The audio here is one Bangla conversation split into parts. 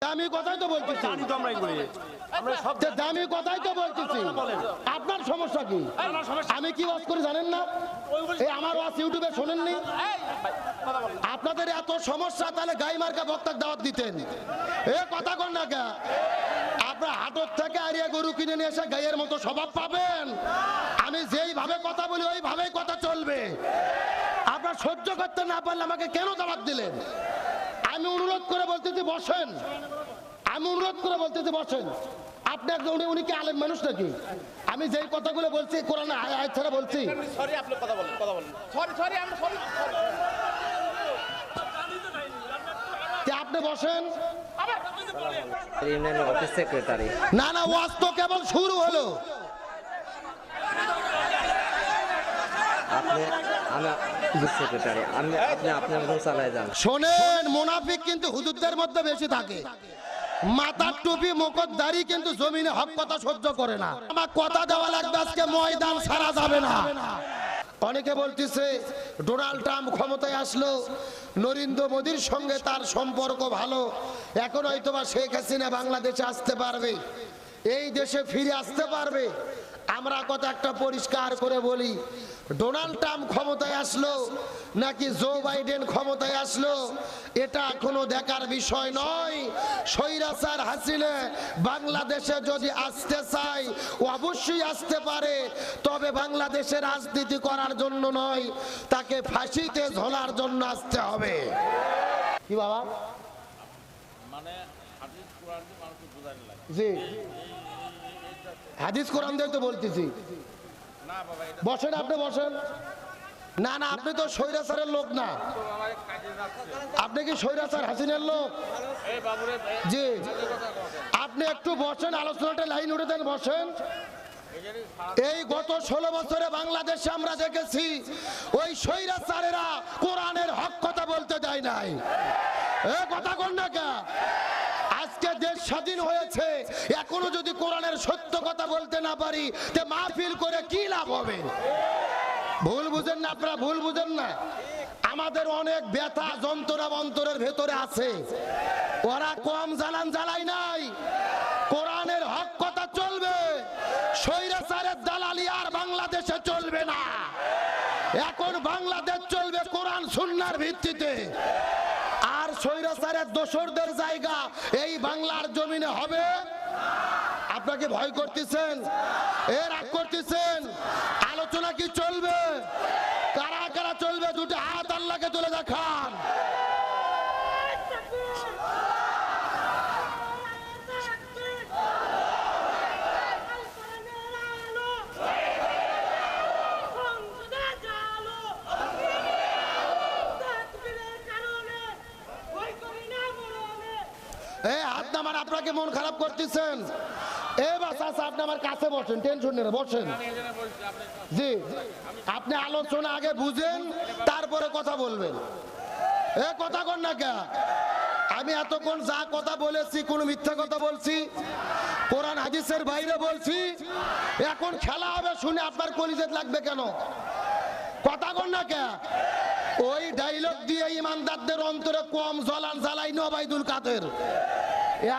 দামি কথাই তো বলতেছি, জানি তো আমরাই করি, আমরা সব দামি কথাই তো বলতেছি। আপনার সমস্যা কি? আমি কি ওয়াজ করি জানেন না? এই আমার ওয়াজ ইউটিউবে শোনেননি? আপনাদের এত সমস্যা, তাহলে গাই মার্কা বক্তার দাওয়াত দিতেন। এ কথা কন না কে? আপনার হাটর থেকে আরিয়া গরু কিনে নিয়ে এসে গাইয়ের মতো স্বভাব পাবেন। আমি যেইভাবে কথা বলি ওইভাবেই কথা চলবে। আপনার সহ্য করতে না পারলে আমাকে কেন দাওয়াত দিলেন? আমি অনুরোধ করে বলতেছি বসেন, আমি অনুরোধ করে বলতেছি বসেন। আপনি একজন, উনি কি আলেম মানুষ নাকি? আমি যেই কথাগুলো বলছি কোরআন আয়াত ছাড়া বলছি। সরি, আপনি কথা বলেন, কথা বলেন। সরি, আমরা সরি। আপনি বসেন। ইউনিয়নের অফিস সেক্রেটারি। না না, ওয়াজ তো কেবল শুরু হলো। শোনেন, মুনাফিক কিন্তু হুজুরদের মধ্যে বেশি থাকে। মাথার টুপি মুখোশধারী কিন্তু জমিনে হক কথা সহ্য করে না। আমার কথা দেওয়া লাগবে, আজকে ময়দান ছাড়া যাবে না। অনেকে বলতেছে ডোনাল্ড ট্রাম্প ক্ষমতায় আসলো, নরেন্দ্র মোদীর সঙ্গে তার সম্পর্ক ভালো, এখন হয়তোবা শেখ হাসিনা বাংলাদেশে আসতে পারবে, এই দেশে ফিরে আসতে পারবে। আমরা কথা একটা পরিষ্কার করে বলি, ডোনাল্ড ট্রাম্প ক্ষমতায় আসলো নাকি জো বাইডেন ক্ষমতায় আসলো, এটা এখনো দেখার বিষয় নয়। স্বৈরাচার হাসিনা বাংলাদেশে যদি আসতে চায় অবশ্যই আসতে পারে, তবে বাংলাদেশে রাজনীতি করার জন্য নয়, তাকে ফাঁসিতে ঝোলার জন্য আসতে হবে। কি বাবা? মানে হাদিস কোরআন দিয়ে মানুষকে বোঝানো লাগে। জি, হাদিস কোরআন দিয়ে তো বলতেছি। না বাবা, এটা বসেন, আপনি বসেন। না না, আপনি তো স্বৈরাচারের লোক না। তো আমার কাজে যাচ্ছে। আপনি কি স্বৈরাচার হাসিনার লোক? এই বাবুরে, জি, আপনি একটু বসেন, আলোচনাটা লাইন উঠে দেন, বসেন। এই গত 16 বছরে বাংলাদেশে আমরা দেখেছি ওই স্বৈরাচারেরা কোরআনের হক কথা বলতে দেয় নাই। এ কথা কোন না কে? আজকে দেশ স্বাধীন হয়েছে, এখনো যদি কোরআনের সত্য কথা বলতে না পারি, তে মাহফিল করে কি লাভ হবে? ভুল বুঝেন না আপনারা, ভুল বুঝেন না। আমাদের অনেক ব্যথা যন্ত্রণা অন্তরের ভেতরে আছে, ওরা কম জ্বালান জ্বালাই নাই। কোরআনের হক কথা চলবে, স্বৈরাচারের দালালি আর বাংলাদেশে চলবে না। এখন বাংলাদেশ চলবে কোরআন সুন্নাহর ভিত্তিতে। আর স্বৈরাচারের দোসরদের জায়গা এই বাংলার জমিনে হবে। আপনাকে ভয় করতেছেন, রাগ করতেছেন? আলোচনা কি চলবে? কারা কারা চলবে? দুটো হাত আল্লাহকে তুলে দেখান। হাত নামান, আপনাকে মন খারাপ করতেছেন? আপনি আমার কাছে বসেন, টেনশন নেই, বসেন। জি, আপনি আলোচনা আগে বুঝেন, তারপরে কথা বলবেন। এ কথা কন না কে? আমি এতক্ষণ যা কথা বলেছি কোন মিথ্যা কথা বলছি? কোরআন হাদিসের বাইরে বলছি? এখন খেলা হবে, শুনে আপনার কলিজা লাগবে কেন? কথা কন না কে? ওই ডায়লগ দিয়ে ইমানদারদের অন্তরে কম জ্বালান জ্বালাই ওবায়দুল কাদের।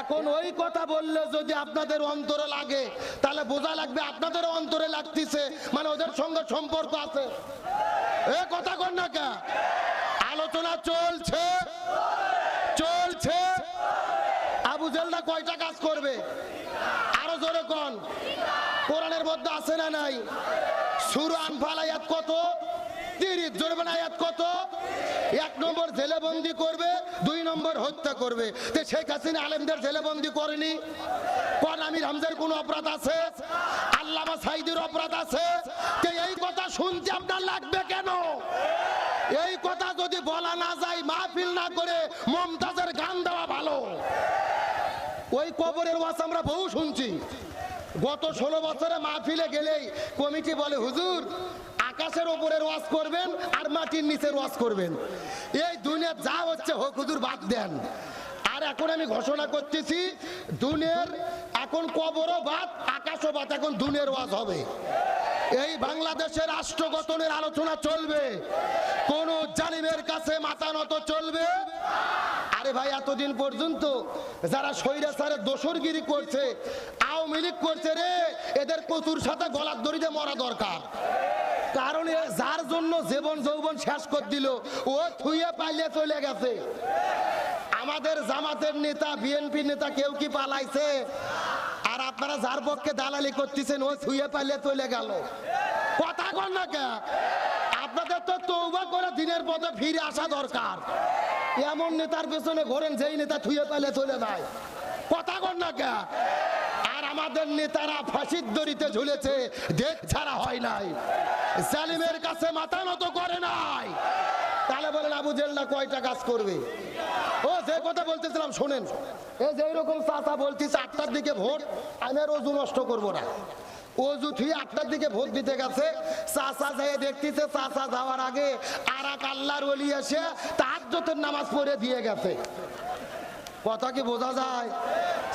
এখন ওই কথা বললে যদি আপনাদের অন্তরে লাগে, তাহলে বোঝা লাগবে আপনাদের অন্তরে লাগতেছে, মানে ওদের সঙ্গে সম্পর্ক আছে। এ কথা কন না কে? আলোচনা চলছে, চলছে। আবু জেলদা কয়টা কাজ করবে? আরো জোরে কোন? কোরআনের মধ্যে আছে না নাই? সূরা আনফাল আয়াত কত? 30। জোরে বলেন আয়াত কত? 1 নম্বর জেলেবন্দি করবে, 2 নম্বর হত্যা করবে। তে শেখ হাসিনা আলেমদের জেলেবন্দি করেনি? কোন আমির হামজার কোন অপরাধ আছে? আল্লামা সাইদির অপরাধ আছে? তে এই কথা শুনতে আপনার লাগবে কেন? এই কথা যদি বলা না যায়, মাহফিল না করে মমতাজের গান দেওয়া ভালো। ওই কবরের ওয়াজ আমরা বহু শুনছি। গত 16 বছরে মাহফিলে গেলেই কমিটি বলে, হুজুর আকাশের উপরের ওয়াজ করবেন আর মাটির নিচের ওয়াজ করবেন, এই দুনিয়া যা হচ্ছে হোক, হুজুর বাদ দেন। আর এখন আমি ঘোষণা করতেছি, দুনিয়ার এখন কবরও বাদ, আকাশও বাদ, এখন দুনিয়ার ওয়াজ হবে। এই বাংলাদেশের রাষ্ট্র গঠনের আলোচনা চলবে, কোন জালিমের কাছে মাথা নত চলবে। আরে ভাই, এতদিন পর্যন্ত যারা স্বৈরাচারের দোসরগিরি করছে, আওয়ামী লীগ করছে রে, এদের কচুর সাথে গলার দড়িতে মরা দরকার। কারণ যার জন্য জীবন যৌবন শেষ করে দিল, ও থুয়ে পালিয়ে চলে গেছে। আমাদের জামাতের নেতা, বিএনপি নেতা কেউ কি পালাইছে? আর আপনারা যার পক্ষে দালালি করতেছেন, ও থুয়ে পালিয়ে চলে গেল। কথা কন না কে? আপনাদের তো তওবা করে দিনের পথে ফিরে আসা দরকার। এমন নেতার পেছনে ঘোরেন যেই নেতা থুয়ে পালিয়ে চলে যায়। কথা কন না কে? আর আমাদের নেতারা ফাঁসির দড়িতে ঝুলেছে, দেশ ছাড়া হয় নাই, জালিমের কাছে মাথা নত করে নাই। তাহলে বলেন আবু জেল্লা কয়টা কাজ করবে? ও যে কথা বলতেছিলাম শোনেন, এই যে এরকম চাচা বলতেছে 8টার দিকে ভোট, আমি আর অজু নষ্ট করবো না। অজু থুই 8টার দিকে ভোট দিতে গেছে, চাচা যেয়ে দেখতেছে চাচা যাওয়ার আগে আর এক আল্লাহর ওলি এসে তাহাজ্জুদের নামাজ পড়ে দিয়ে গেছে। কথা কি বোঝা যায়?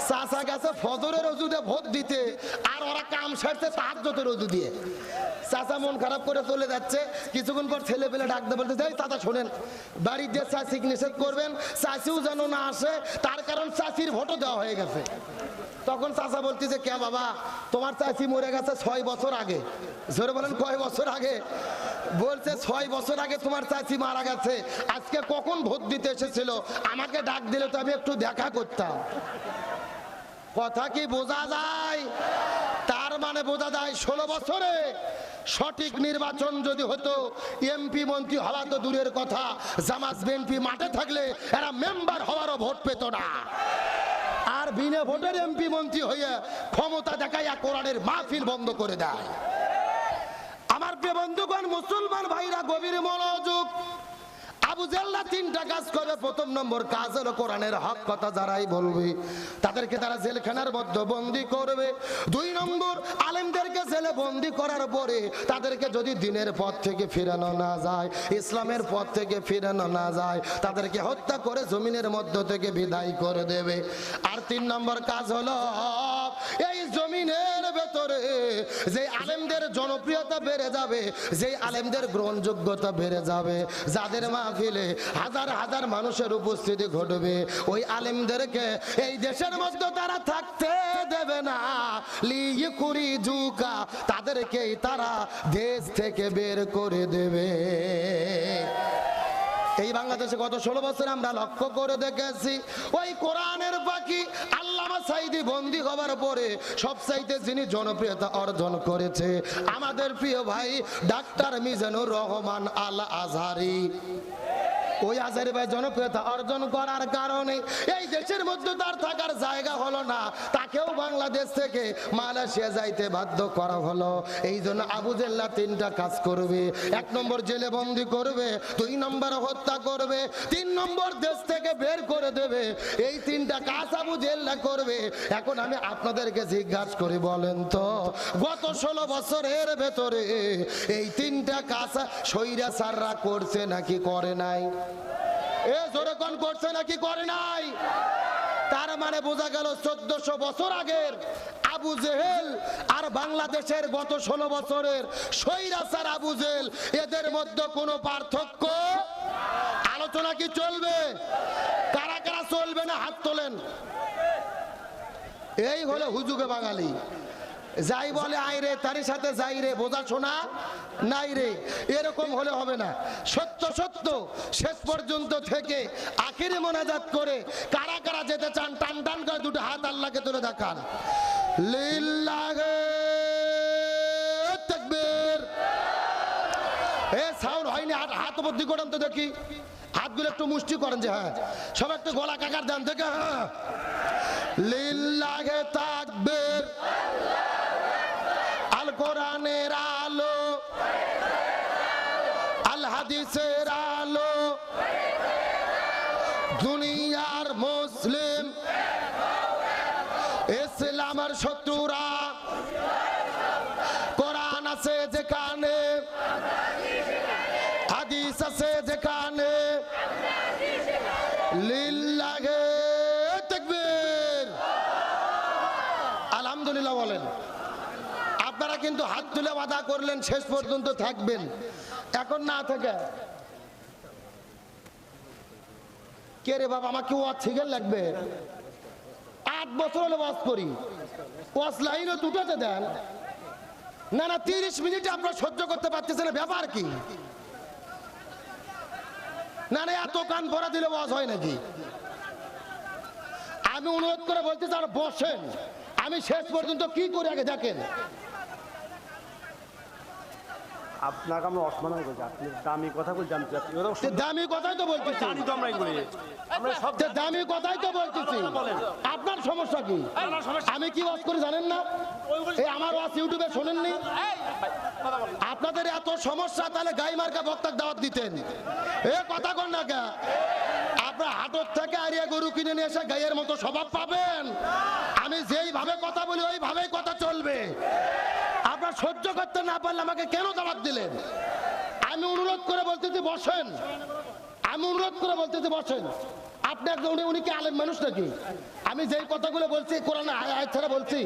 চাচা গেছে ফজরের অজুতে ভোট দিতে, আর ওরা কাম সারছে তাহাজ্জুদের অজু দিয়ে। চাচা মন খারাপ করে চলে যাচ্ছে। কিছুক্ষণ পর ছেলে পেলে ডাকতে বলতে যাই, চাচা শোনেন, বাড়ির যে চাষিকে নিষেধ করবেন, চাষিও যেন না আসে, তার কারণ চাষির ভোটও দেওয়া হয়ে গেছে। তখন চাচা বলতেছে, কে বাবা, তোমার চাষি মরে গেছে 6 বছর আগে। জোরে বলেন, কয় বছর আগে? বলছে 6 বছর আগে তোমার চাচি মারা গেছে। আজকে কখন ভোট দিতে এসেছিল, আমাকে ডাক দিলে তো আমি একটু দেখা করতাম। কথা কি বোঝা যায়? তার মানে বোঝা যায় 16 বছরে সঠিক নির্বাচন যদি হতো, এমপি মন্ত্রী হওয়া তো দূরের কথা, জামাত বিএনপি মাঠে থাকলে এরা মেম্বার হওয়ারও ভোট পেত না। আর বিনা ভোটের এমপি মন্ত্রী হয়ে ক্ষমতা দেখাইয়া কোরআনের মাহফিল বন্ধ করে দেয়। আমার প্রিয় বন্ধুগণ, মুসলমান ভাইরা গভীর মনোযোগ। আবু জেল্লা 3টা কাজ করবে। প্রথম নম্বর কাজ হলো কোরআনের হক কথা যারাই বলবে তাদেরকে তারা জেলখানার মধ্যে বন্দী করবে। 2 নম্বর, আলেমদেরকে জেলে বন্দী করার পরে তাদেরকে যদি দিনের পথ থেকে ফেরানো না যায়, ইসলামের পথ থেকে ফেরানো না যায়, তাদেরকে হত্যা করে জমিনের মধ্য থেকে বিদায় করে দেবে। আর 3 নম্বর কাজ হলো এই জমিনের ভেতরে যে আলেমদের জনপ্রিয়তা বেড়ে যাবে, যে আলেমদের গ্রহণযোগ্যতা বেড়ে যাবে, যাদের মাহফিলে হাজার হাজার মানুষের উপস্থিতি ঘটবে, ওই আলেমদেরকে এই দেশের মধ্যে তারা থাকতে দেবে না। লিইকুরি জুকা, তাদেরকেই তারা দেশ থেকে বের করে দেবে। এই বাংলাদেশে গত 16 বছর আমরা লক্ষ্য করে দেখেছি, ওই কোরআনের পাখি আল্লামা সাঈদী বন্দী হবার পরে সবচাইতে যিনি জনপ্রিয়তা অর্জন করেছে, আমাদের প্রিয় ভাই ডাক্তার মিজানুর রহমান আল আজহারি। ওই আজহারি ভাই জনপ্রিয়তা অর্জন করার কারণে এই দেশের মধ্যে তার থাকার জায়গা হলো না, তাকেও বাংলাদেশ থেকে মালয়েশিয়া যাইতে বাধ্য করা হলো। এই জন্য আবু জেল্লা 3টা কাজ করবে। 1 নম্বর জেলে বন্দী করবে, 2 নম্বর হত্যা করবে, 3 নম্বর দেশ থেকে বের করে দেবে। এই 3টা কাজ আবু জেল্লা করবে। এখন আমি আপনাদেরকে জিজ্ঞাসা করি, বলেন তো গত 16 বছরের ভেতরে এই 3টা কাজ স্বৈরাচাররা করছে নাকি করে নাই? এ জোরে কোন করছে নাকি করে নাই? তার মানে বোঝা গেল 1400 বছর আগের আবু জেহেল আর বাংলাদেশের গত 16 বছরের স্বৈরাচার আবু জেহেল, এদের মধ্যে কোনো পার্থক্য? আলোচনা কি চলবে? কারা কারা চলবে না হাত তোলেন। এই হলো হুজুগে বাঙালি। যাই বলে আই রে, তারই সাথে যাই রে, বোঝা শোনা নাই রে, এরকম হলে হবে না। সত্য সত্য শেষ পর্যন্ত থেকে আখিরে মোনাজাত করে কারা কারা যেতে চান, টান টান করে 2টো হাত আল্লাহকে তুলে দেখান। লিল্লাহে তাকবীর। এ সাউন্ড হয়নি, হাত বুদ্ধি করেন তো দেখি, হাতগুলো একটু মুষ্টি করেন যে হ্যাঁ, সব একটু গলা কাকার দেন থেকে। হ্যাঁ, লিল্লাহে তাকবীর। আল কোরআনের আলো, আল হাদিসের আলো, দুনিয়ার মুসলিম ইসলামের শত্রুরা, কোরআন আছে যেখানে, হাদিস আছে যেখানে, লিল্লাহে তাকবীর। আলহামদুলিল্লাহ বলেন। আপনারা কিন্তু হাত তুলে ওয়াদা করলেন শেষ পর্যন্ত থাকবেন, এখন না থাকে কে রে বাবা, আমাকে ওয়াজ শিখে লাগবে? 8 বছর হলো ওয়াজ করি, ওয়াজ লাইনও দুটোতে দেন না। না 30 মিনিটে আপনারা সহ্য করতে পারতেছেন না, ব্যাপার কি? না না এত কান ভরা দিলে ওয়াজ হয় নাকি? আমি অনুরোধ করে বলতে চাই বসেন, আমি শেষ পর্যন্ত কি করি আগে দেখেন। আপনাকে আমরা অসম্মান করছি, আপনি দামি কথা বলছি, দামি কথাই তো বলতেছি, দামি কথাই তো বলতেছি। আপনার সমস্যা কি? আমি কি ওয়াজ করি জানেন না? এই আমার ওয়াজ ইউটিউবে শোনেননি? আপনাদের এত সমস্যা, তাহলে গাই মার্কা বক্তার দাওয়াত দিতেন। এ কথা কন না কে? আপনার হাটর থেকে আরিয়া গরু কিনে নিয়ে এসে গাইয়ের মতো স্বভাব পাবেন। আমি যেইভাবে কথা বলি ওইভাবেই কথা চলবে। আপনার সহ্য করতে না পারলে আমাকে কেন দাওয়াত দিলেন? আমি অনুরোধ করে বলতেছি বসেন, আমি অনুরোধ করে বলতেছি বসেন। আপনি একজন উনি কি আলেম মানুষ নাকি? আমি যেই কথাগুলো বলছি কোরআনে আয়াত ছাড়া বলছি?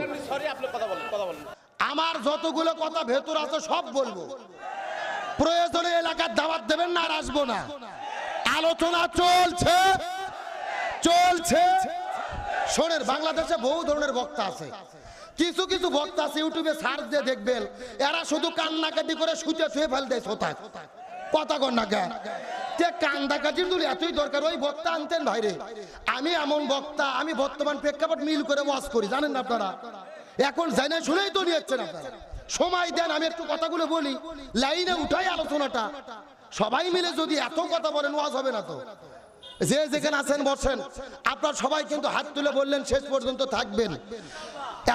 আমার যতগুলো কথা ভেতর আছে সব বলবো। প্রয়োজনে এলাকার দাওয়াত দেবেন না, আর আসবো না। আলোচনা চলছে চলছে। শোনেন, বাংলাদেশে বহু ধরনের বক্তা আছে। কিছু কিছু বক্তা আছে ইউটিউবে সার্চ দিয়ে দেখবেন, এরা শুধু কান্নাকাটি করে শুতে শুয়ে ফেল দেয় শোতাক। কথা কর না কেন? কান্দাকাটির তুলে এতই দরকার, ওই বক্তা আনতেন ভাইরে। আমি এমন বক্তা, আমি বর্তমান প্রেক্ষাপট মিল করে ওয়াজ করি, জানেন না আপনারা? এখন যাই না শুনেই তো নিয়েছেন আপনারা। সময় দেন, আমি একটু কথাগুলো বলি, লাইনে উঠাই আলোচনাটা। সবাই মিলে যদি এত কথা বলেন ওয়াজ হবে না তো। যে যেখানে আছেন বসেন। আপনারা সবাই কিন্তু হাত তুলে বললেন শেষ পর্যন্ত থাকবেন।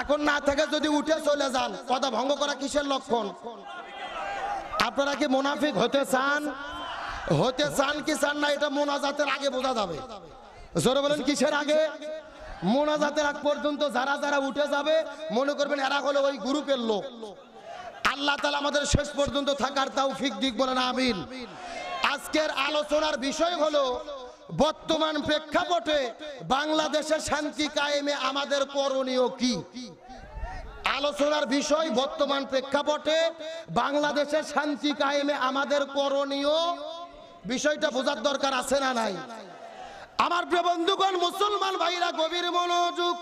এখন না থেকে যদি উঠে চলে যান, কথা ভঙ্গ করা কিসের লক্ষণ? আপনারা কি মুনাফিক হতে চান? হতে চান কি চান না, এটা মোনাজাতের আগে বোঝা যাবে। জোরে বলেন, কিসের আগে? মোনাজাতের আগ পর্যন্ত যারা যারা উঠে যাবে মনে করবেন এরা হলো ওই গ্রুপের লোক। আল্লাহ তাআলা আমাদের শেষ পর্যন্ত থাকার তৌফিক দিক, বলেন আমিন। আজকের আলোচনার বিষয় হলো বর্তমান প্রেক্ষাপটে বাংলাদেশের শান্তি কায়েমে আমাদের করণীয় কি। আলোচনার বিষয় বর্তমান প্রেক্ষাপটে বাংলাদেশের শান্তি কায়েমে আমাদের করণীয়। বিষয়টা বোঝার দরকার আছে না নাই? আমার প্রিয় বন্ধুগণ, মুসলমান ভাইরা গভীর মনোযোগ।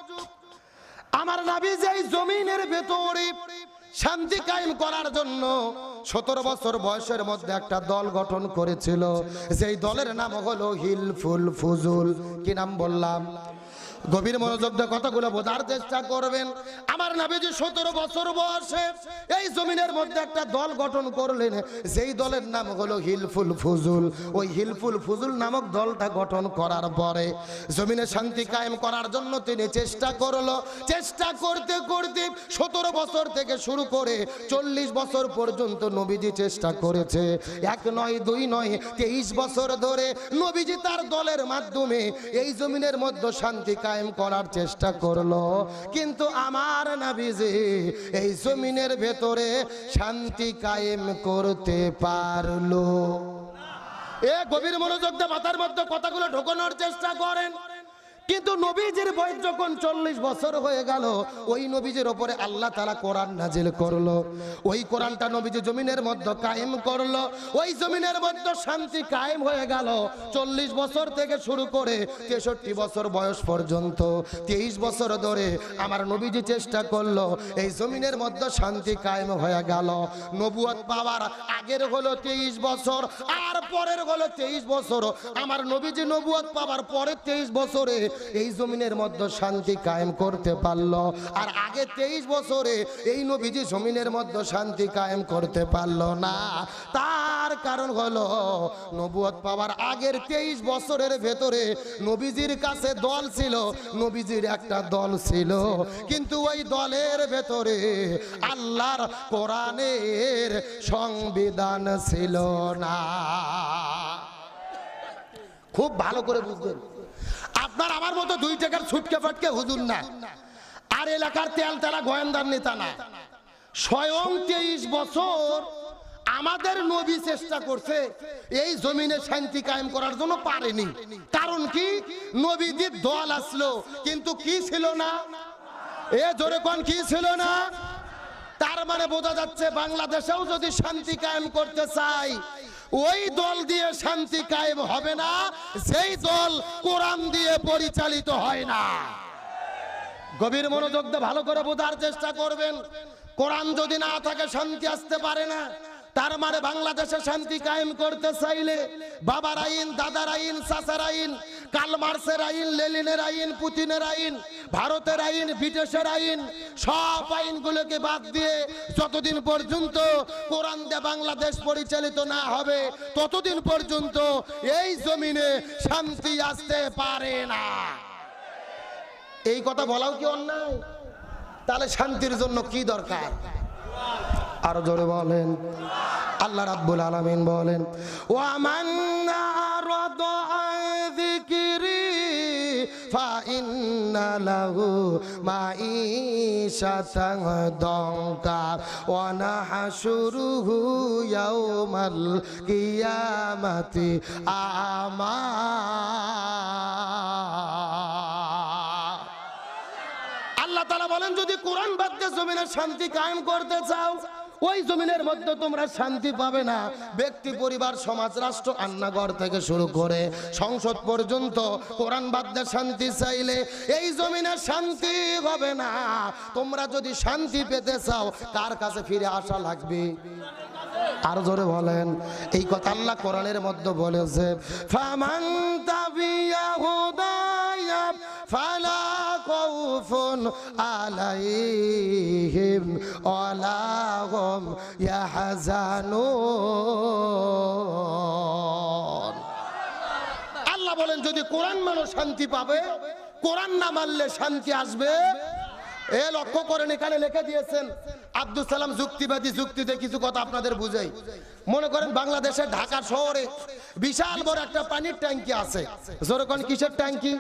আমার নবী যেই জমিনের ভেতরে শান্তি কায়েম করার জন্য 17 বছর বয়সের মধ্যে একটা দল গঠন করেছিল, যেই দলের নাম হলো হিলফুল ফুজুল। কি নাম বললাম? গভীর মনোযোগ দিয়ে কথাগুলো বোঝার চেষ্টা করবেন। আমার নবীজি 17 বছর বয়সে এই জমিনের মধ্যে একটা দল গঠন করলেন, যেই দলের নাম হলো হিলফুল ফুজুল। ওই হিলফুল ফুজুল নামক দলটা গঠন করার পরে জমিনে শান্তি কায়েম করার জন্য তিনি চেষ্টা করলো। চেষ্টা করতে করতে 17 বছর থেকে শুরু করে 40 বছর পর্যন্ত নবীজি চেষ্টা করেছে। 1 নয় 2 নয় 23 বছর ধরে নবীজি তার দলের মাধ্যমে এই জমিনের মধ্যে শান্তি কায়েম করার চেষ্টা করলো, কিন্তু আমার নবীজি এই জমিনের ভেতরে শান্তি কায়েম করতে পারলো। এ গভীর মনোযোগ দিয়ে মাথার মধ্যে কথাগুলো ঢোকানোর চেষ্টা করেন। কিন্তু নবীজির বয়স যখন 40 বছর হয়ে গেল, ওই নবীজির উপরে আল্লাহ তাআলা কোরআন নাজিল করলো। ওই কোরআনটা নবীজি জমিনের মধ্যে কায়েম করলো। ওই জমিনের মধ্যে শান্তি কায়েম হয়ে গেল। 40 বছর থেকে শুরু করে 63 বছর বয়স পর্যন্ত 23 বছর ধরে আমার নবীজি চেষ্টা করলো, এই জমিনের মধ্যে শান্তি কায়েম হয়ে গেল। নবুয়ত পাওয়ার আগের হলো 23 বছর, আর পরের হলো 23 বছর। আমার নবীজি নবুয়ত পাওয়ার পরের 23 বছরে এই জমিনের মধ্যে শান্তি কায়েম করতে পারলো। আর আগে 23 বছরে এই নবীজি জমিনের মধ্যে শান্তি কায়েম করতে পারলো না। তার কারণ হলো নবুয়ত পাওয়ার আগের 23 বছরের ভেতরে নবীজির কাছে দল ছিল, নবীজির একটা দল ছিল, কিন্তু ওই দলের ভেতরে আল্লাহর কোরআনের সংবিধান ছিল না। খুব ভালো করে বুঝবেন। আপনার আমার মতো 2 টাকার ছুটকে ফাটকে হুজুর না, আর এলাকার তেল তারা গোয়েন্দার নেতা না। স্বয়ং 23 বছর আমাদের নবী চেষ্টা করছে এই জমিনে শান্তি কায়েম করার জন্য, পারেনি। কারণ কি? নবীজির দল আসলো, কিন্তু কি ছিল না? এ জোরে কোন কি ছিল না? তার মানে বোঝা যাচ্ছে বাংলাদেশেও যদি শান্তি কায়েম করতে চাই, ওই দল দিয়ে শান্তি কায়েম হবে না যেই দল কোরআন দিয়ে পরিচালিত হয় না। গভীর মনোযোগ দিয়ে ভালো করে বোঝার চেষ্টা করবেন। কোরআন যদি না থাকে শান্তি আসতে পারে না। তার মানে বাংলাদেশে শান্তি কায়েম করতে চাইলে বাবার আইন, দাদার আইন, চাচার আইন, কার্ল মার্ক্সের আইন, লেনিনের আইন, পুতিনের আইন, ভারতের আইন, ব্রিটিশের আইন, সব আইনগুলোকে বাদ দিয়ে যতদিন পর্যন্ত কোরআন দিয়ে বাংলাদেশ পরিচালিত না হবে ততদিন পর্যন্ত এই জমিনে শান্তি আসতে পারে না। এই কথা বলাও কি অন্যায়? তাহলে শান্তির জন্য কি দরকার? আরো জোরে বলেন। আল্লাহ রাব্বুল আলামিন বলেন, ওয়া মান আরাদা আন যিকরি ফা ইন্না লাহু মাঈশাতান দানকা ওয়া নাহশুরুহু ইয়াওমাল কিয়ামাতি আমা। আল্লাহ তাআলা বলেন, যদি কোরআন বাদ দিয়ে জমিনে শান্তি কায়েম করতে চাও ওই জমিনের মধ্যে তোমরা শান্তি পাবে না। ব্যক্তি, পরিবার, সমাজ, রাষ্ট্র, আন্নাঘর থেকে শুরু করে সংসদ পর্যন্ত কোরআন বাদ দিয়ে শান্তি চাইলে এই জমিনে শান্তি হবে না। তোমরা যদি শান্তি পেতে চাও কার কাছে ফিরে আসা লাগবে? আর জোরে বলেন। এই কথা আল্লাহ কোরআনের মধ্যে বলেছে, ফামান তাবিয়া হুদায়া ফালা খাউফুন আলাইহিম ওয়ালা হুম ইয়াহজানুন। আল্লাহ বলেন, যদি কোরআন মানো শান্তি পাবে, কোরআন না মানলে শান্তি আসবে। এ লক্ষ্য করেন, এখানে লিখে দিয়েছেন আব্দুল সালাম যুক্তিবাদী। যুক্তিতে কিছু কথা আপনাদের বুঝাই। মনে করেন বাংলাদেশের ঢাকা শহরে বিশাল বড় একটা পানির ট্যাঙ্কি আছে। যেরকম কিসের ট্যাঙ্কি?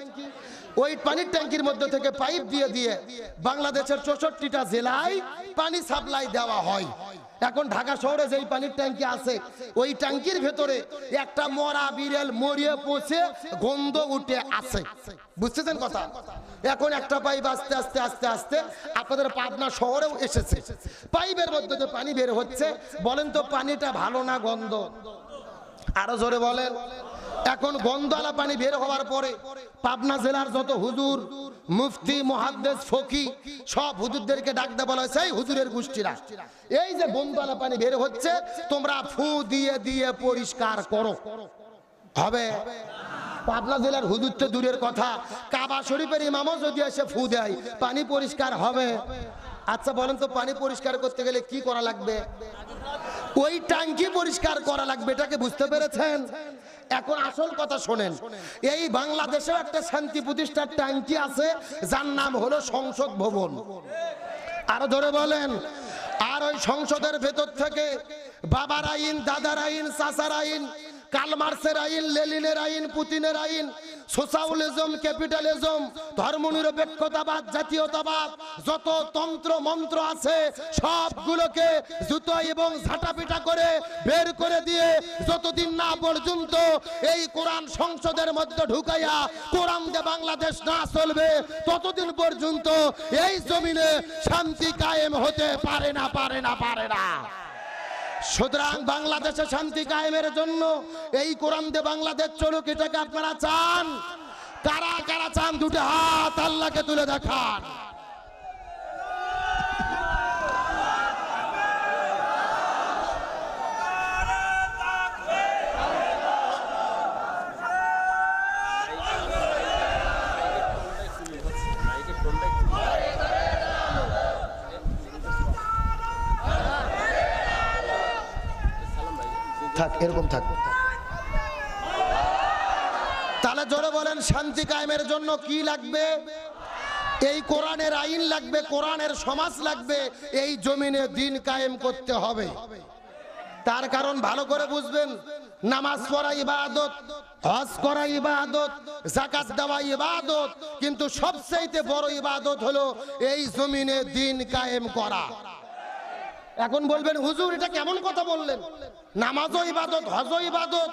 ওই পানির ট্যাঙ্কির মধ্যে থেকে পাইপ দিয়ে দিয়ে বাংলাদেশের 64টা জেলায় পানি সাপ্লাই দেওয়া হয়। এখন ঢাকা শহরে যেই পানির ট্যাঙ্কি আছে ওই ট্যাঙ্কির ভেতরে একটা মরা বিড়াল মরিয়ে পচে গন্ধ উঠে আছে। বুঝতেছেন কথা? এখন একটা পাইপ আস্তে আস্তে আস্তে আস্তে আপনাদের পাবনা শহরেও এসেছে। পাইপের মধ্যে যে পানি বের হচ্ছে, বলেন তো পানিটা ভালো না গন্ধ? আরো জোরে বলেন। এখন গন্ধওয়ালা পানি বের হওয়ার পরে পাবনা জেলার যত হুজুর, মুফতি, মুহাদ্দিস, ফকি সব হুজুরদেরকে ডাকতে বলা হয়েছে, এই হুজুরের গোষ্ঠীরা এই যে গন্ধওয়ালা পানি বের হচ্ছে তোমরা ফু দিয়ে দিয়ে পরিষ্কার করো। হবে? পাবনা জেলার হুজুর তো দূরের কথা, কাবা শরীফের ইমামও যদি এসে ফু দেয় পানি পরিষ্কার হবে? আচ্ছা বলেন তো, পানি পরিষ্কার করতে গেলে কি করা লাগবে? ওই ট্যাঙ্কি পরিষ্কার করা লাগবে। এটাকে বুঝতে পেরেছেন? এখন আসল কথা শোনেন। এই বাংলাদেশে একটা শান্তি প্রতিষ্ঠার ট্যাঙ্কি আছে যার নাম হলো সংসদ ভবন। আরো ধরে বলেন। আর ওই সংসদের ভেতর থেকে বাবার আইন, দাদার আইন, চাচার আইন, কার্ল মার্ক্সের আইন, লেনিনের আইন, পুতিনের আইন, সোশ্যালিজম, ক্যাপিটালিজম, ধর্মনিরপেক্ষতাবাদ, জাতীয়তাবাদ, যত তন্ত্র মন্ত্র আছে সবগুলোকে জুতো এবং ঝাঁটাপিটা করে বের করে দিয়ে যতদিন না পর্যন্ত এই কোরআন সংসদের মধ্যে ঢুকাইয়া কোরআন দিয়ে বাংলাদেশ না চলবে ততদিন পর্যন্ত এই জমিনে শান্তি কায়েম হতে পারে না, পারে না, পারে না। সুতরাং বাংলাদেশে শান্তি কায়েমের জন্য এই কোরআন দিয়ে বাংলাদেশ চলুক, এটাকে আপনারা চান? কারা কারা চান? দুটো হাত আল্লাহকে তুলে দেখান। থাক, এরকম থাক। তাহলে জোরে বলেন, শান্তি কায়েমের জন্য কি লাগবে? এই কোরআনের আইন লাগবে, কোরআনের সমাজ লাগবে। এই জমিনে দিন কায়েম করতে হবে। তার কারণ ভালো করে বুঝবেন। নামাজ পড়া ইবাদত, হজ করা ইবাদত, যাকাত দেওয়া ইবাদত, কিন্তু সবচেয়ে বড় ইবাদত হলো এই জমিনে দিন কায়েম করা। এখন বলবেন, হুজুর এটা কেমন কথা বললেন? নামাজও ইবাদত, হজও ইবাদত,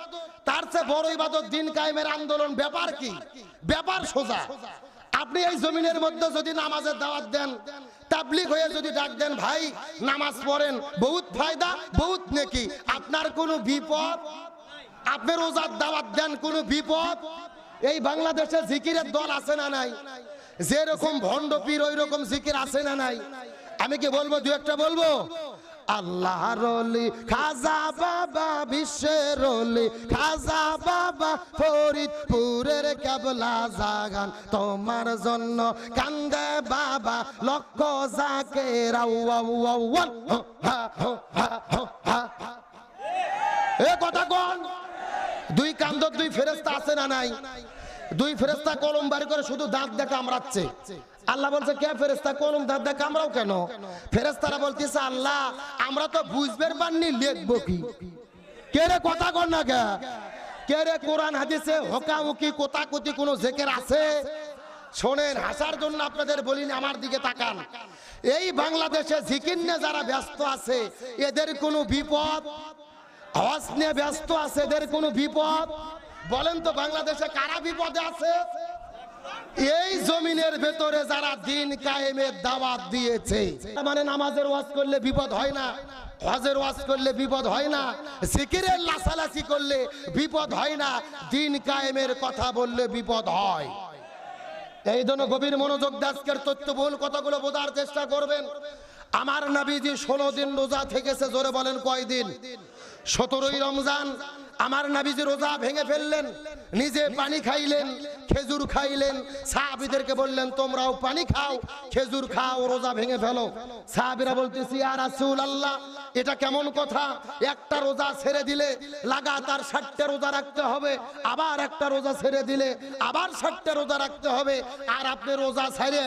তার চেয়ে বড় ইবাদত দিন কায়েমের আন্দোলন। ব্যাপার কি? ব্যাপার সোজা। আপনি এই জমিনের মধ্যে যদি নামাজের দাওয়াত দেন, তাবলীগ হয়ে যদি ডাক দেন, ভাই নামাজ পড়েন, বহুত ফায়দা, বহুত নেকি, আপনার কোনো বিপদ। আপনি রোজার দাওয়াত দেন, কোনো বিপদ। এই বাংলাদেশে জিকিরের দল আছে না নাই? যেরকম ভণ্ড পীর ওই রকম জিকির আছে না নাই? আমি কি বলবো, দু একটা বলবো? আল্লাহর ওলি খাজা বাবা, বিশ্বের ওলি খাজা বাবা, ফরিদপুরের কেবলা জাগান, তোমার জন্য কান্দে বাবা, লক্ষ জাকের আউয়াল। এ কথা কোন? দুই কান্দর দুই ফেরেশতা আছে না নাই? দুই ফেরেশতা কলম বাড়ি করে শুধু দাঁত দিয়ে কামড়াচ্ছে। আল্লাহ বলছে, কে ফেরেশতা কলম দাঁত দিয়ে কামড়াও কেন? ফেরেশতারা বলতেছে, আল্লাহ আমরা তো বুঝবের পাননি, লিখবো কি? কে রে কথা কর না কে? কে রে কোরআন হাদিসে হকামুকি কোতাকুতি কোন জিকির আছে? শোনেন, হাসার জন্য আপনাদের বলিনি, আমার দিকে তাকান। এই বাংলাদেশে জিকির নিয়ে যারা ব্যস্ত আছে, এদের কোনো বিপদ? হজ নিয়ে ব্যস্ত আছে, এদের কোনো বিপদ? বলেন তো বাংলাদেশে কারা বিপদে আছে? এই জমিনের ভেতরে যারা দিন কায়েমের দাওয়াত দিয়েছে, মানে নামাজের ওয়াজ করলে বিপদ হয় না, হজের ওয়াজ করলে বিপদ হয় না, জিকিরের লাসালাসি করলে বিপদ হয় না, দিন কায়েমের কথা বললে বিপদ হয়। এই জন্য গভীর মনোযোগ দিয়ে আজকের তথ্যবহুল কথাগুলো বোঝার চেষ্টা করবেন। আমার নবীজি 16 দিন রোজা থেকেছে, জোরে বলেন কয়দিন? 17ই রমজান আমার নবীজি রোজা ভেঙে ফেললেন, নিজে পানি খাইলেন, খেজুর খাইলেন, সাহাবীদেরকে বললেন তোমরাও পানি খাও, খেজুর খাও, রোজা ভেঙে ফেলো। সাহাবীরা বলতেছি, ইয়া রাসূলুল্লাহ, এটা কেমন কথা? একটা রোজা ছেড়ে দিলে লাগাতার 60টা রোজা রাখতে হবে, আবার একটা রোজা ছেড়ে দিলে আবার 60টা রোজা রাখতে হবে, আর আপনি রোজা ছেড়ে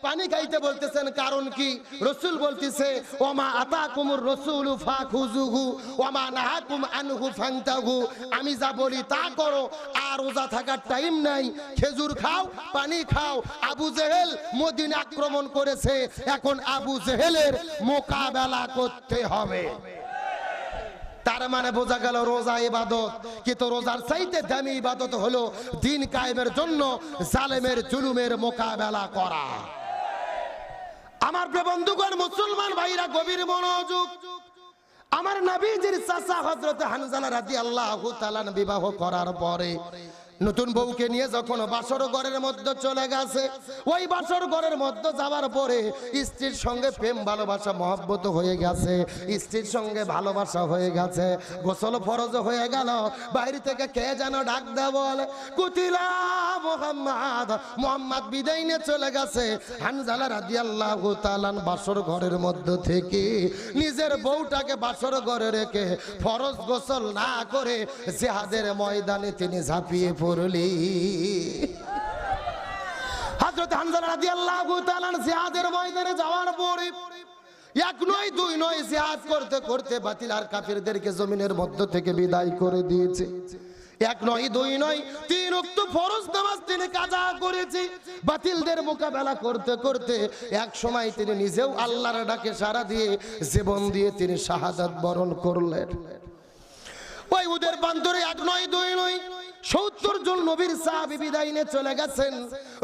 পানি খাইতে বলতেছেন, কারণ কি? রাসূল বলতেছে, ওমা আতাকুমুর রাসূলু ফাখুযুহু ওমা নাহাকুম আনহু ফান্তাহু, আমি যা বলি তা করো, আর রোজা থাকার টাইম নাই, খেজুর খাও, পানি খাও। আবু জেহেল মদিনা আক্রমণ করেছে, এখন আবু জেহেলের মোকাবেলা করতে হবে। তার মানে বোঝা গেল রোজা ইবাদত, কিন্তু রোজার চাইতে দামি ইবাদত হলো দিন কায়েমের জন্য জালেমের জুলুমের মোকাবেলা করা। আমার প্রিয় বন্ধুগণ, মুসলমান ভাইরা, গভীর মনোযোগ। আমার নবীজির চাচা হযরত হানজালা রাদিয়াল্লাহু তাআলা বিবাহ করার পরে নতুন বউকে নিয়ে যখন বাসর ঘরের মধ্যে চলে গেছে, ওই বাসর ঘরের মধ্যে যাওয়ার পরে স্ত্রীর সঙ্গে প্রেম ভালোবাসা মহব্বত হয়ে গেছে, স্ত্রীর সঙ্গে ভালোবাসা হয়ে গেছে, গোসল ফরজ হয়ে গেল। বাইরে থেকে কে যেন ডাক দেয়, বলে কুতিলা মুহাম্মদ, মুহাম্মদ বিদায় নিয়ে চলে গেছে। হানজালা রাদিয়াল্লাহু তাআলা বাসর ঘরের মধ্যে থেকে নিজের বউটাকে বাসর ঘরে রেখে ফরজ গোসল না করে জিহাদের ময়দানে তিনি ঝাঁপিয়ে পড়লি। হযরত হানজালা রাদিয়াল্লাহু তাআলা জিহাদের ময়দানে যাওয়ার পরে এক নয় দুই নয় জিহাদ করতে করতে বাতিল আর কাফিরদেরকে জমিনের মধ্য থেকে বিদায় করে দিয়েছে। এক নয় দুই নয়, 3 ওয়াক্ত ফরজ নামাজ তিনি কাজা করেছে। বাতিলদের মোকাবেলা করতে করতে এক সময় তিনি নিজেও আল্লাহর ডাকে সাড়া দিয়ে জীবন দিয়ে তিনি শাহাদাত বরণ করলেন। ওই উদের প্রান্তরে এক নয় দুই নয় 70 জন নবীর সাহাবী বিদায় নিয়ে চলে গেছেন।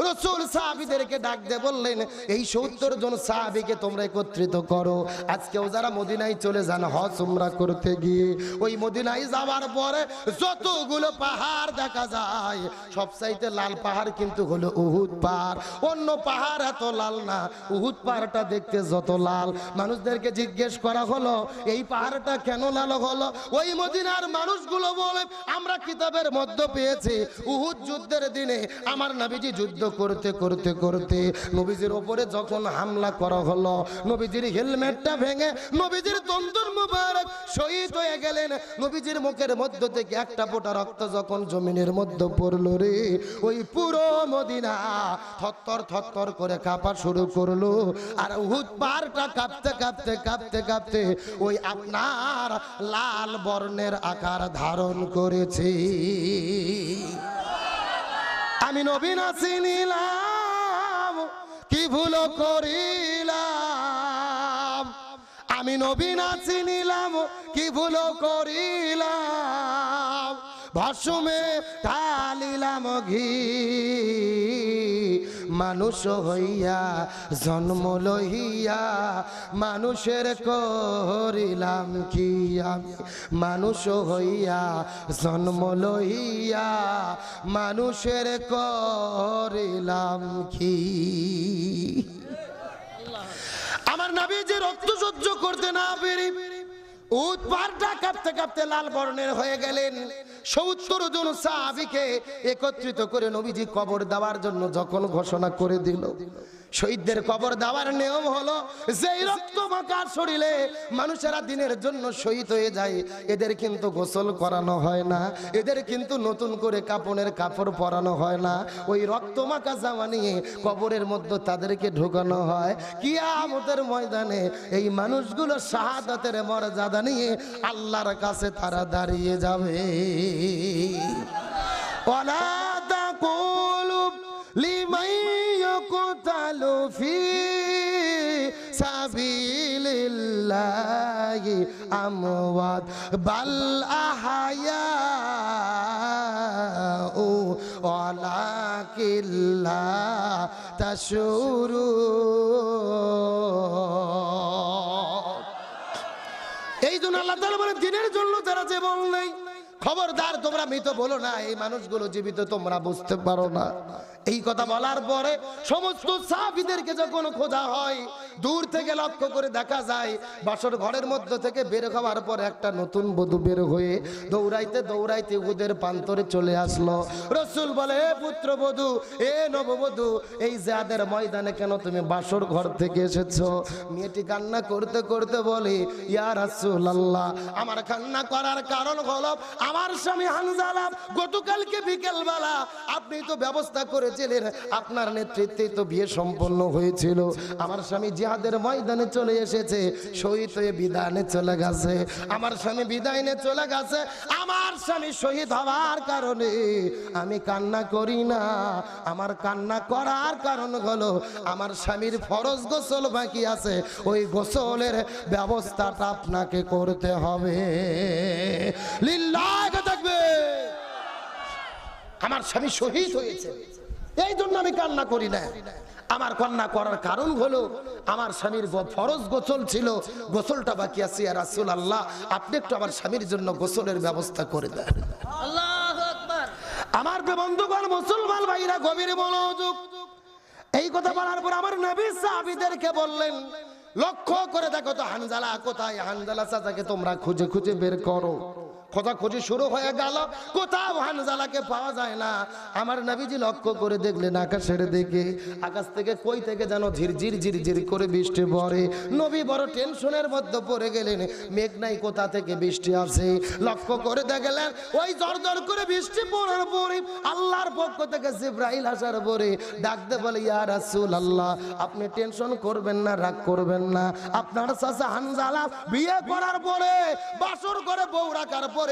রাসূল সাহাবীদেরকে ডাক দিয়ে বললেন, এই 70 জন সাহাবীকে তোমরা একত্রিত করো। আজকেও যারা মদিনায় চলে যান হজ উমরা করতে গিয়ে, ওই মদিনায় যাওয়ার পরে যতগুলো পাহাড় দেখা যায়, সবচাইতে লাল পাহাড় কিন্তু হলো উহুদ পাহাড়। অন্য পাহাড় এত লাল না, উহুদ পাহাড়টা দেখতে যত লাল। মানুষদেরকে জিজ্ঞেস করা হলো, এই পাহাড়টা কেন লাল হলো? ওই মদিনার মানুষগুলো বলে, আমরা কিতাবের মধ্যে পেয়েছি উহুদ যুদ্ধের দিনে আমার নবীজি যুদ্ধ করতে করতে করতে নবীজির উপরে যখন হামলা করা হলো, নবীজির হেলমেটটা ভেঙে নবীজির তন্দুর মুবারক শহীদ হয়ে গেলেন। নবীজির মুখের মধ্য থেকে একটা ফোঁটা রক্ত যখন জমিনের মধ্যে পড়লো রে, ওই পুরো মদিনা থরথর থরথর করে কাঁপা শুরু করলো। আর উহুদ পাহাড়টা কাঁপতে কাঁপতে কাঁপতে কাঁপতে ওই আপনার লাল বর্ণের আকার ধারণ করেছে। আমি নবী না চিনিলাম, কি ভুল করিলাম। আমি নবী না চিনিলাম, কি ভুল করিলাম। ভস্মে ঢালিলাম ঘি, মানুষ হইয়া জন্ম লইয়া মানুষের করিলাম কি আমি, মানুষ হইয়া জন্ম লইয়া মানুষের করিলাম কি। আমার নবীজি রক্ত সহ্য করতে না পেরে উট পাড়টা কাঁপতে কাঁপতে লাল বর্ণের হয়ে গেলেন। ৭০ জন সাহাবীকে একত্রিত করে নবীজি কবর দেওয়ার জন্য যখন ঘোষণা করে দিল, শহীদদের কবর দেওয়ার নিয়ম হলো যেই রক্ত মাখা শরীরে মানুষেরা দিনের জন্য শহীদ হয়ে যায়, এদের কিন্তু গোসল করানো হয় না, এদের কিন্তু নতুন করে কাপড়ের কাপড় পরানো হয় না, ওই রক্ত মাখা জামা নিয়ে কবরের মধ্যে তাদেরকে ঢোকানো হয়। কিয়ামতের ময়দানে এই মানুষগুলো শাহাদাতের মর্যাদা নিয়ে আল্লাহর কাছে তারা দাঁড়িয়ে যাবে। ওয়ালা তাকুলু লিমান ইয়ুকতালু ফি সাবিলিল্লাহি আমওয়াত বাল আহয়াউ ওয়ালাকিন লা তাশউরুন। এই জন্য আল্লাহ তাআলা বলেন দিনের জন্য যারা জীবন নেই, খবরদার তোমরা মৃত বলো না, এই মানুষগুলো জীবিত তোমরা বুঝতে পারো না। এই কথা বলার পরে সমস্ত সাহাবীদেরকে যখন খোঁজা হয়, দূর থেকে লক্ষ্য করে দেখা যায় বাসর ঘরের মধ্যে থেকে বের হওয়ার পর একটা নতুন বধূ বের হয়ে দৌড়াইতে দৌড়াইতে উহুদের প্রান্তরে চলে আসলো। রাসূল বলে, এ পুত্রবধূ, এ নববধূ, এই জিহাদের ময়দানে কেন তুমি বাসর ঘর থেকে এসেছো? মেয়েটি কান্না করতে করতে বলে, ইয়া রাসূলুল্লাহ, আমার কান্না করার কারণ হলো আমার স্বামী হানজালা গতকালকে বিকেলবেলা আপনি তো ব্যবস্থা করেছিলেন, আপনার নেতৃত্বে তো বিয়ে সম্পন্ন হয়েছিল। আমার স্বামী জিহাদের ময়দানে চলে এসেছে, শহীদ হয়ে বিদানে চলে গেছে। আমার স্বামী বিদায় নিয়ে চলে গেছে, আমার স্বামী শহীদ হওয়ার কারণে আমি কান্না করি না। আমার কান্না করার কারণ হলো আমার স্বামীর ফরজ গোসল বাকি আছে, ওই গোসলের ব্যবস্থাটা আপনাকে করতে হবে। লিল্লাহি তাকবীর। আমার স্বামী শহীদ হয়েছে, এই জন্য আমি কান্না করি না। আমার কান্না করার কারণ হলো আমার স্বামীর ফরজ গোসল ছিল, গোসলটা বাকি আছে। ইয়া রাসূলুল্লাহ, আপনি একটু আমার স্বামীর জন্য গোসলের ব্যবস্থা করে দেন। আল্লাহু আকবার। আমার বন্ধুগণ, মুসলমান ভাইরা, গভীর মনোযোগ। এই কথা বলার পর আমার নবী সাহাবীদেরকে বললেন, লক্ষ্য করে দেখো তো হানজালা কোথায়, হানজালা চাচাকে তোমরা খুঁজে খুঁজে বের করো। খোঁজাখুঁজি শুরু হয়ে গেল, কোথাও হানজালাকে পাওয়া যায় না। আমার নবীজি লক্ষ্য করে দেখলেন আকাশের দিকে, আকাশ থেকে কই থেকে যেন ঝিরঝির ঝিরঝির করে বৃষ্টি পড়ে। নবী বড় টেনশনের মধ্যে পড়ে গেলেন, মেঘ নাই, কোথা থেকে বৃষ্টি আসে। লক্ষ্য করে দেখলেন ওই জড়জড় করে বৃষ্টি পড়ার পরে আল্লাহর পক্ষ থেকে জিবরাইল আসার পরে ডাকতে বলে, ইয়া রাসূলুল্লাহ, আপনি টেনশন করবেন না, রাগ করবেন না। আপনার চাচা হানজালা বিয়ে করার পরে বাসর করে বউ রাখার পরে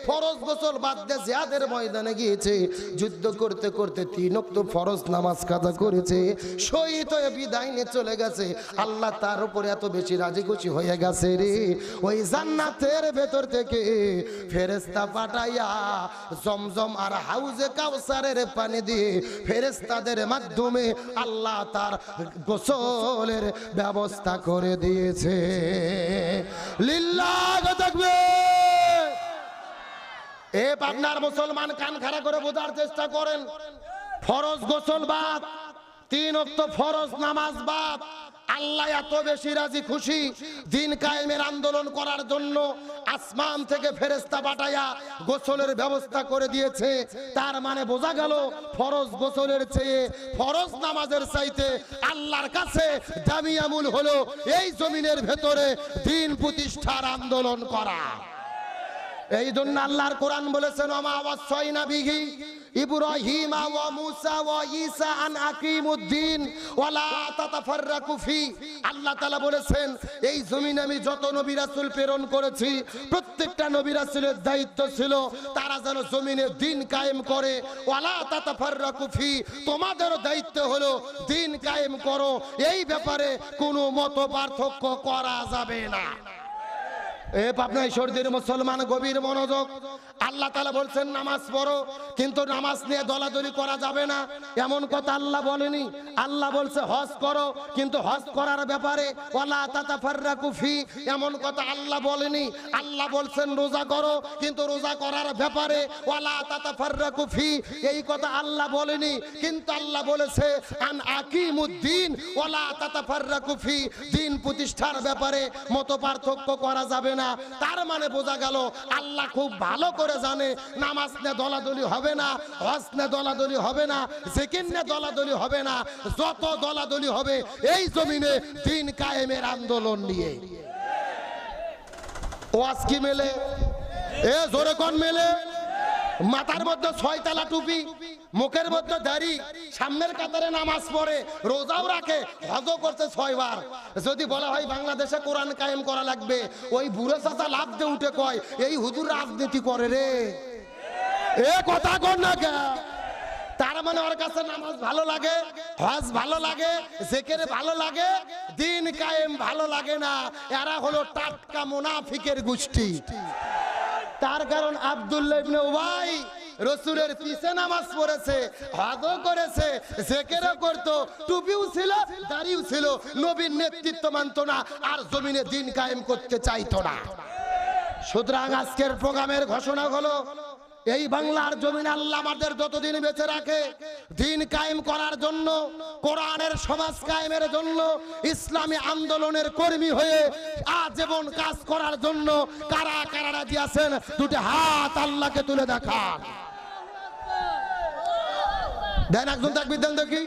ফরজ গোসল বাদ দিয়ে জিহাদের ময়দানে গিয়েছে, যুদ্ধ করতে করতে 3 ওয়াক্ত ফরজ নামাজ কাজা করেছে, শহীদ হয়ে বিদায় নিয়ে চলে গেছে। আল্লাহ তার উপরে এত বেশি রাজি খুশি হয়ে গেছে রে, ওই জান্নাতের ভেতর থেকে ফেরেশতা পাঠাইয়া জমজম আর হাউজে কাউসারের পানি দিয়ে ফেরেশতাদের মাধ্যমে আল্লাহ তার গোসলের ব্যবস্থা করে দিয়েছে। লিল্লাহি তাকবীর। এ পাবনার মুসলমান, কান খাড়া করে বোঝার চেষ্টা করেন। ফরজ গোসল বাদ, 3 ওয়াক্ত ফরজ নামাজ বাদ, আল্লাহ এত বেশি রাজি খুশি দিন কায়েমের আন্দোলন করার জন্য আসমান থেকে ফেরেশতা পাঠায়া গোসলের ব্যবস্থা করে দিয়েছে। তার মানে বোঝা গেল ফরজ গোসলের চেয়ে ফরজ নামাজের চাইতে আল্লাহর কাছে দামি আমল হলো এই জমিনের ভেতরে দিন প্রতিষ্ঠার আন্দোলন করা। এই জন্য আল্লাহর কোরআন বলেছেন, ওমা ওয়াসাইনা বিহি ইব্রাহিম ওয়া মুসা ওয়া ঈসা আন আকিমুদ্দিন ওয়া লা তাতাফাররাকু ফি। আল্লাহ তাআলা বলেছেন, এই জমিনে আমি যত নবী রাসূল প্রেরণ করেছি, প্রত্যেকটা নবী রাসূলের দায়িত্ব ছিল তারা যেন জমিনে দিন কায়েম করে। ওয়া লা তাতাফাররাকু ফি, তোমাদেরও দায়িত্ব হলো দিন কায়েম করো, এই ব্যাপারে কোনো মত পার্থক্য করা যাবে না। এ পাবনা ঈশ্বরদের মুসলমান গভীর মনোযোগ। আল্লাহ তাআলা বলছেন নামাজ পড়ো, কিন্তু নামাজ নিয়ে দলাদলি করা যাবে না এমন কথা আল্লাহ বলেনি। আল্লাহ বলছে হজ করো, কিন্তু হজ করার ব্যাপারে ওয়ালা তাতাফাররাকু ফি এমন কথা আল্লাহ বলেনি। আল্লাহ বলছেন রোজা করো, কিন্তু রোজা করার ব্যাপারে ওয়ালা তাতাফাররাকু ফি এই কথা আল্লাহ বলেনি। কিন্তু আল্লাহ বলেছে আন আকিমুদ্দিন ওয়ালা তাতাফাররাকু ফি দিন প্রতিষ্ঠার ব্যাপারে মত পার্থক্য করা যাবে না। তার মানে বোঝা গেল আল্লাহ খুব ভালো করে জানে নামাজ নিয়ে দলাদলি হবে না, হজ নিয়ে দলাদলি হবে না, জিকির নিয়ে দলাদলি হবে না। যত দলাদলি হবে এই জমিনে দিন কায়েমের আন্দোলন নিয়ে। ওয়াজ কি মেলে? এ জোরে কোন মেলে? মাথার মধ্যে 6 তালা টুপি, মুখের মধ্যে দাড়ি, সামনের কাতারে নামাজ পড়ে, রোজাও রাখে, হজও করছে 6 বার। যদি বলা হয় বাংলাদেশে কোরআন কায়েম করা লাগবে, ওই বুড়ো চাচা লাভ দিয়ে উঠে কয় এই হুজুর রাজনীতি করে রে। এ কথা কর না কে? তার মানে ওর কাছে নামাজ ভালো লাগে, হজ ভালো লাগে, জিকির ভালো লাগে, দিন কায়েম ভালো লাগে না। এরা হলো টাটকা মুনাফিকের গোষ্ঠী। তার কারণ আব্দুল্লাহ ইবনে উবাই রাসূলের পিছে নামাজ পড়েছে, হজও করেছে, জিকিরও করতো, টুপিও ছিল, দাড়িও ছিল, নবীর নেতৃত্ব মানতো না, আর জমিনে দিন কায়েম করতে চাইতো না। সুতরাং আজকের প্রোগ্রামের ঘোষণা হলো এই বাংলার জমিন আল্লাহ আমাদের যতদিন বেঁচে রাখে দিন কায়েম করার জন্য, কোরআনের সমাজ কায়েমের জন্য, ইসলামী আন্দোলনের কর্মী হয়ে আজীবন কাজ করার জন্য কারা কারা রাজি আছেন দুটি হাত আল্লাহকে তুলে দেখান। দেন একজন তাকবীর দেন দেখি।